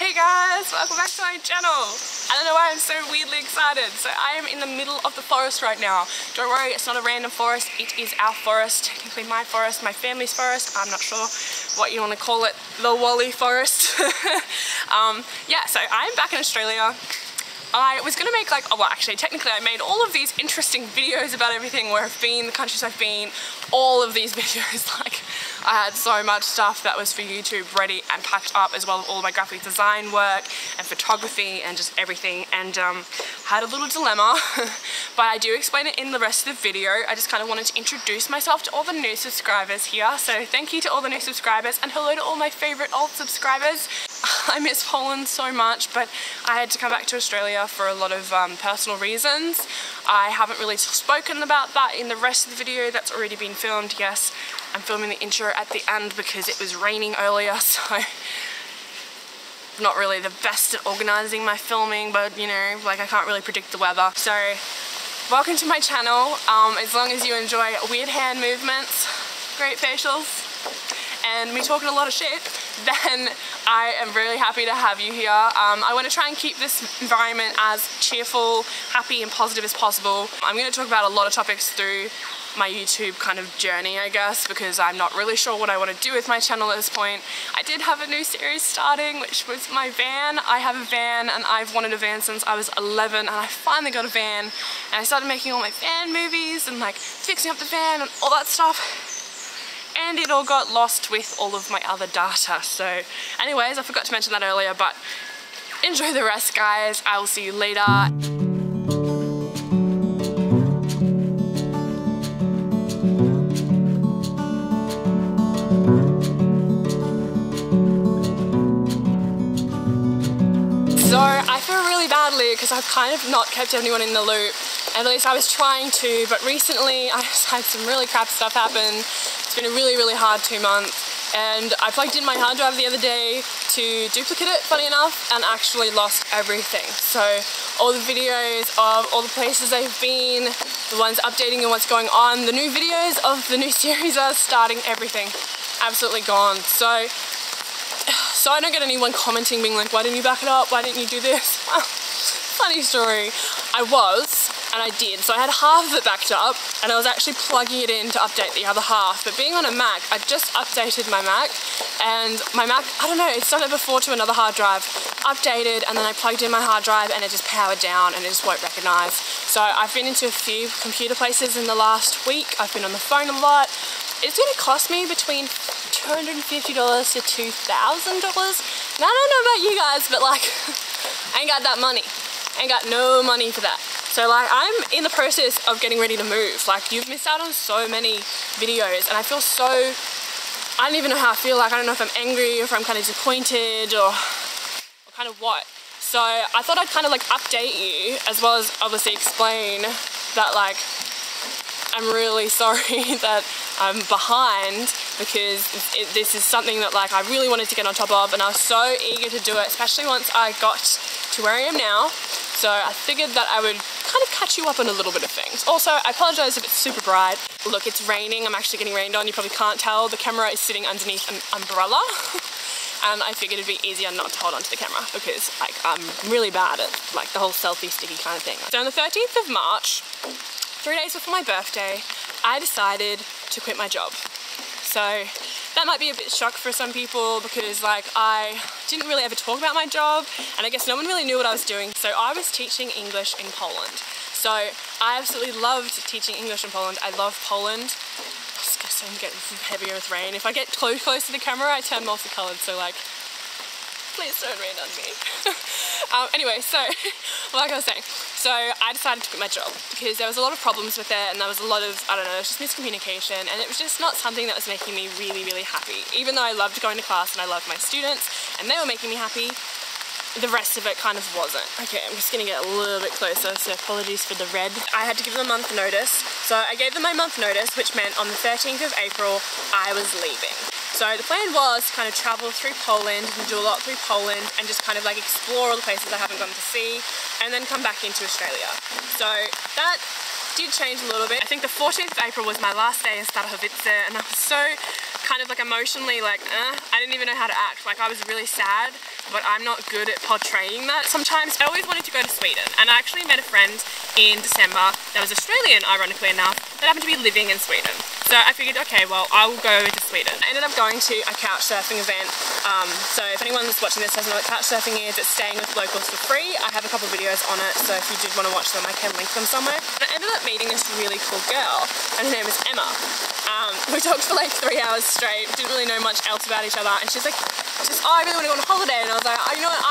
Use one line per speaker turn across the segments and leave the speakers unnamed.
Hey guys, welcome back to my channel. I don't know why I'm so weirdly excited. So I am in the middle of the forest right now. Don't worry, it's not a random forest, it is our forest. Technically my forest, my family's forest. I'm not sure what you want to call it, the Whalley forest. Yeah, so I'm back in Australia. I was gonna make technically I made all of these interesting videos about everything, where I've been, the countries I've been, all of these videos. Like, I had so much stuff that was for YouTube ready and packed up, as well as all my graphic design work and photography and just everything, and had a little dilemma, but I do explain it in the rest of the video. I just kind of wanted to introduce myself to all the new subscribers here, so thank you to all the new subscribers, and hello to all my favorite old subscribers. I miss Poland so much, but I had to come back to Australia for a lot of personal reasons. I haven't really spoken about that in the rest of the video. That's already been filmed. Yes, I'm filming the intro at the end because it was raining earlier, so I'm not really the best at organising my filming, but you know, like, I can't really predict the weather. So welcome to my channel. As long as you enjoy weird hand movements, great facials, and me talking a lot of shit, then I am really happy to have you here. I want to try and keep this environment as cheerful, happy and positive as possible. I'm going to talk about a lot of topics through my YouTube kind of journey, I guess, because I'm not really sure what I want to do with my channel at this point. I did have a new series starting, which was my van. I have a van and I've wanted a van since I was 11, and I finally got a van, and I started making all my van movies and like fixing up the van and all that stuff. And it all got lost with all of my other data. So anyways, I forgot to mention that earlier, but enjoy the rest, guys. I will see you later. So I feel really badly because I've kind of not kept anyone in the loop. At least I was trying to, but recently I just had some really crap stuff happen. It's been a really hard 2 months, and I plugged in my hard drive the other day to duplicate it, funny enough, and actually lost everything. So all the videos of all the places I've been, the ones updating and what's going on, the new videos of the new series are starting, everything absolutely gone. So I don't get anyone commenting being like, why didn't you back it up, why didn't you do this? Funny story, I was, and I did. So I had half of it backed up, and I was actually plugging it in to update the other half. But being on a Mac, I just updated my Mac, and my Mac, I don't know, it's done it before to another hard drive, updated, and then I plugged in my hard drive and it just powered down and it just won't recognize. So I've been into a few computer places in the last week. I've been on the phone a lot. It's gonna cost me between $250 to $2,000. Now, I don't know about you guys, but like, I ain't got that money. I ain't got no money for that. So like, I'm in the process of getting ready to move. Like, you've missed out on so many videos, and I feel so, I don't even know how I feel. Like, I don't know if I'm angry, or if I'm kind of disappointed, or kind of what. So I thought I'd kind of like update you, as well as obviously explain that like, I'm really sorry that I'm behind, because this is something that like I really wanted to get on top of, and I was so eager to do it, especially once I got to where I am now. So I figured that I would kind of catch you up on a little bit of things. Also, I apologize if it's super bright. Look, it's raining. I'm actually getting rained on. You probably can't tell. The camera is sitting underneath an umbrella. And I figured it'd be easier not to hold onto the camera, because like, I'm really bad at like the whole selfie sticky kind of thing. So on the 13th of March, 3 days before my birthday, I decided to quit my job. So that might be a bit shock for some people, because like, I didn't really ever talk about my job, and I guess no one really knew what I was doing. So I was teaching English in Poland. So I absolutely loved teaching English in Poland. I love Poland. I just guess I'm getting heavier with rain. If I get close to the camera, I turn multicolored, so like, please don't rain on me. Anyway, so like I was saying, so I decided to quit my job because there was a lot of problems with it, and there was a lot of, I don't know, just miscommunication, and it was just not something that was making me really happy. Even though I loved going to class and I loved my students and they were making me happy, the rest of it kind of wasn't. Okay, I'm just gonna get a little bit closer, so apologies for the red. I had to give them a month notice, so I gave them my month notice, which meant on the 13th of April I was leaving. So the plan was to kind of travel through Poland and do a lot through Poland and just kind of like explore all the places I haven't gotten to see, and then come back into Australia. So that did change a little bit. I think the 14th of April was my last day in Starachowice, and I was so kind of like emotionally like, I didn't even know how to act. Like I was really sad, but I'm not good at portraying that sometimes. I always wanted to go to Sweden, and I actually met a friend in December that was Australian, ironically enough, that happened to be living in Sweden. So I figured, okay, well, I will go to Sweden. I ended up going to a couch surfing event. So if anyone that's watching this doesn't know what couch surfing is, it's staying with locals for free. I have a couple of videos on it, so if you did want to watch them, I can link them somewhere. But I ended up meeting this really cool girl, and her name is Emma. We talked for like 3 hours straight, didn't really know much else about each other, and she's like, oh, I really want to go on holiday, and I was like, oh, you know what,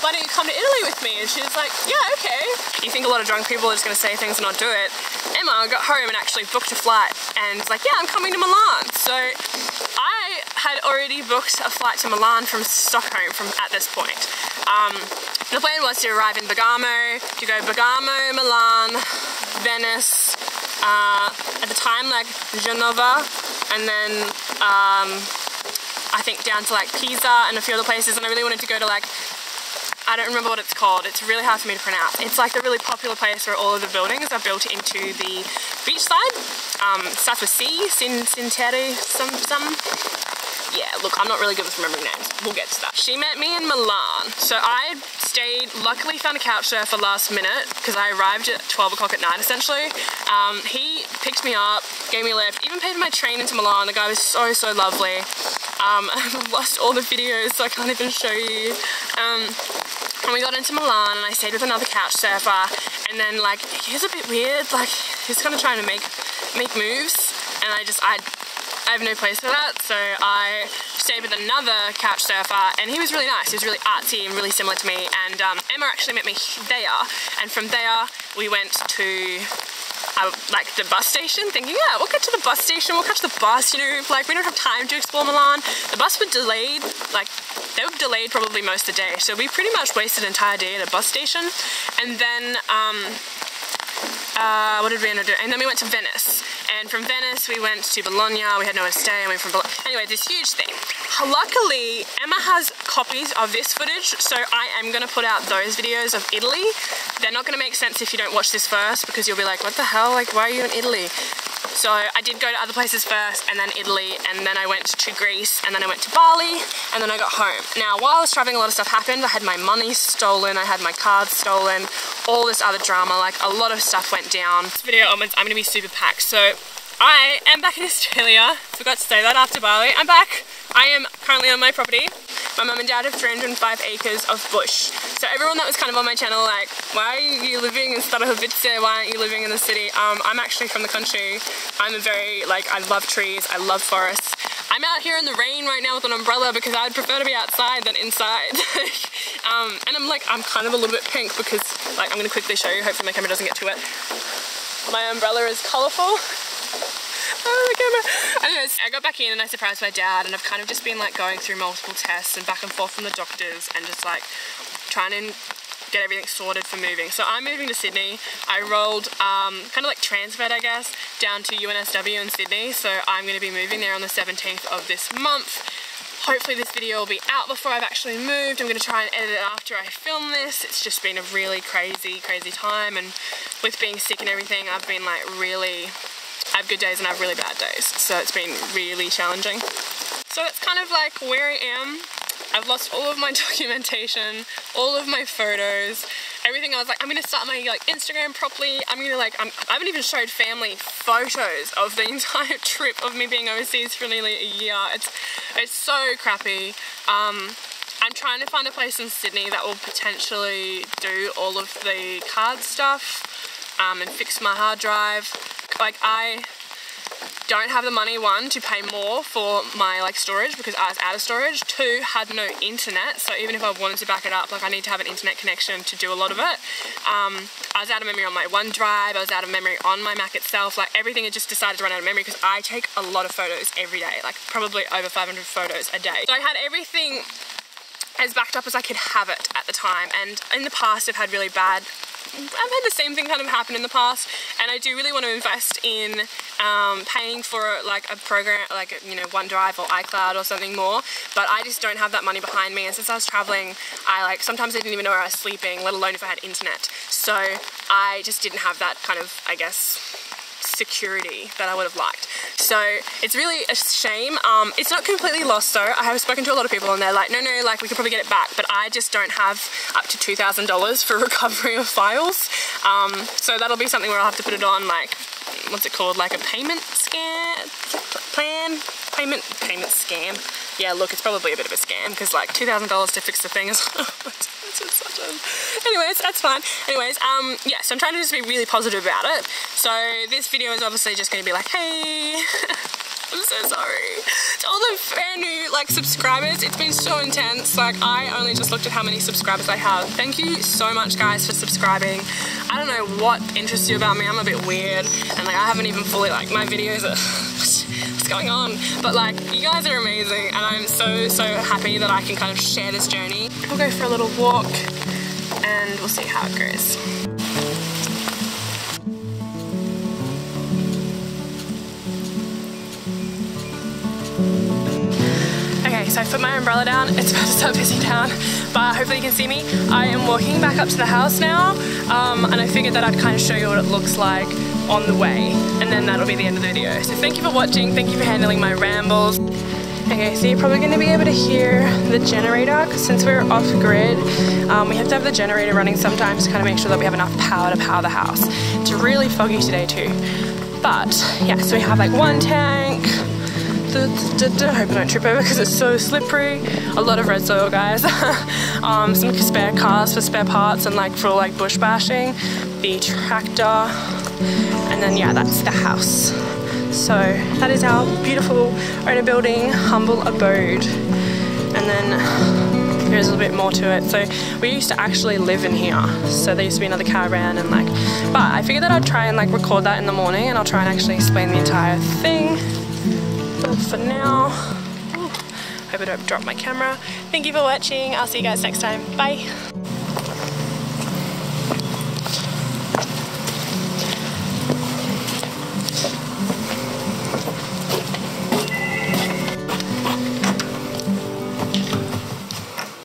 why don't you come to Italy with me? And she was like, yeah, okay. You think a lot of drunk people are just going to say things and not do it. Emma got home and actually booked a flight and was like, yeah, I'm coming to Milan. So I had already booked a flight to Milan from Stockholm at this point. The plan was to arrive in Bergamo, to go Bergamo, Milan, Venice, at the time like Genova, and then I think down to like Pisa and a few other places, and I really wanted to go to like, I don't remember what it's called, it's really hard for me to pronounce. It's like the really popular place where all of the buildings are built into the beachside. Starts with C, Sintere, some. Yeah, look, I'm not really good with remembering names. We'll get to that. She met me in Milan. So I stayed, luckily found a couch surfer last minute because I arrived at 12 o'clock at night essentially. He picked me up, gave me a lift, even paid for my train into Milan. The guy was so, so lovely. I've lost all the videos so I can't even show you. And we got into Milan and I stayed with another couch surfer, and then like, he was a bit weird, like he was kind of trying to make moves, and I have no place for that, so I stayed with another couch surfer, and he was really nice. He was really artsy and really similar to me, and Emma actually met me there, and from there we went to like the bus station, thinking, yeah, we'll get to the bus station, we'll catch the bus, you know, like we don't have time to explore Milan. The bus was delayed, like they were delayed probably most of the day, so we pretty much wasted an entire day at a bus station. And then what did we end up doing? And then we went to Venice, and from Venice we went to Bologna. We had nowhere to stay, and we went from Bologna. Anyway, this huge thing. Luckily, Emma has copies of this footage, so I am going to put out those videos of Italy. They're not going to make sense if you don't watch this first, because you'll be like, what the hell, like why are you in Italy? So I did go to other places first, and then Italy, and then I went to Greece, and then I went to Bali, and then I got home. Now, while I was traveling, a lot of stuff happened. I had my money stolen, I had my cards stolen, all this other drama, like a lot of stuff went down. This video onwards, I'm gonna be super packed. So I am back in Australia. Forgot to say that after Bali. I'm back. I am currently on my property. My mum and dad have 305 acres of bush. So everyone that was kind of on my channel like, why are you living in Starahovice? Why aren't you living in the city? I'm actually from the country. I'm a very, like, I love trees, I love forests. I'm out here in the rain right now with an umbrella because I'd prefer to be outside than inside. And I'm kind of a little bit pink because, like, I'm gonna quickly show you, hopefully my camera doesn't get too wet. My umbrella is colourful. Oh, the camera. Anyways, I got back in and I surprised my dad, and I've kind of just been like going through multiple tests and back and forth from the doctors and just like trying to get everything sorted for moving. So I'm moving to Sydney. I rolled, kind of like transferred I guess, down to UNSW in Sydney. So I'm going to be moving there on the 17th of this month. Hopefully this video will be out before I've actually moved. I'm going to try and edit it after I film this. It's just been a really crazy time, and with being sick and everything, I've been like really, I have good days and I have really bad days. So it's been really challenging. So it's kind of like where I am. I've lost all of my documentation, all of my photos, everything. I was like, I'm gonna start my like Instagram properly. I'm gonna like, I haven't even showed family photos of the entire trip of me being overseas for nearly a year. It's so crappy. I'm trying to find a place in Sydney that will potentially do all of the card stuff and fix my hard drive. Like, I don't have the money, one, to pay more for my like storage because I was out of storage. Two, had no internet, so even if I wanted to back it up, like I need to have an internet connection to do a lot of it. I was out of memory on my OneDrive, I was out of memory on my Mac itself, like everything had just decided to run out of memory because I take a lot of photos every day, like probably over 500 photos a day. So I had everything as backed up as I could have it at the time, and in the past I've had really bad, I've had the same thing kind of happen in the past, and I do really want to invest in paying for like a program like, you know, OneDrive or iCloud or something more, but I just don't have that money behind me. And since I was traveling, sometimes I didn't even know where I was sleeping, let alone if I had internet. So I just didn't have that kind of, I guess, security that I would have liked. So it's really a shame. It's not completely lost though. I have spoken to a lot of people and they're like, no, like we could probably get it back, but I just don't have up to $2,000 for recovery of files. So that'll be something where I'll have to put it on, like, what's it called, like a payment payment scam. Yeah, look, it's probably a bit of a scam because like $2,000 to fix the thing is such a... Anyways, that's fine. Anyways, yeah, so I'm trying to just be really positive about it. So this video is obviously just going to be like, hey, I'm so sorry to all the brand new like subscribers. It's been so intense. Like, I only just looked at how many subscribers I have. Thank you so much, guys, for subscribing. I don't know what interests you about me. I'm a bit weird, and like I haven't even fully, like, my videos are what's going on, but like you guys are amazing, and I'm so happy that I can kind of share this journey. We'll go for a little walk and we'll see how it goes. Okay, so I put my umbrella down. It's about to start pissing down, but hopefully you can see me. I am walking back up to the house now, and I figured that I'd kind of show you what it looks like on the way, and then that'll be the end of the video. So thank you for watching, thank you for handling my rambles. Okay, so you're probably going to be able to hear the generator, because since we're off grid, we have to have the generator running sometimes to kind of make sure that we have enough power to power the house. It's really foggy today too. But yeah, so we have like one tank. I hope I don't trip over because it's so slippery. A lot of red soil, guys. Some spare cars for spare parts and like for like bush bashing. The tractor, and then yeah, that's the house. So that is our beautiful owner building, humble abode. And then there's a little bit more to it. So we used to actually live in here. So there used to be another caravan and like, but I figured that I'd try and like record that in the morning, and I'll try and actually explain the entire thing. But for now, hope I don't drop my camera. Thank you for watching. I'll see you guys next time. Bye.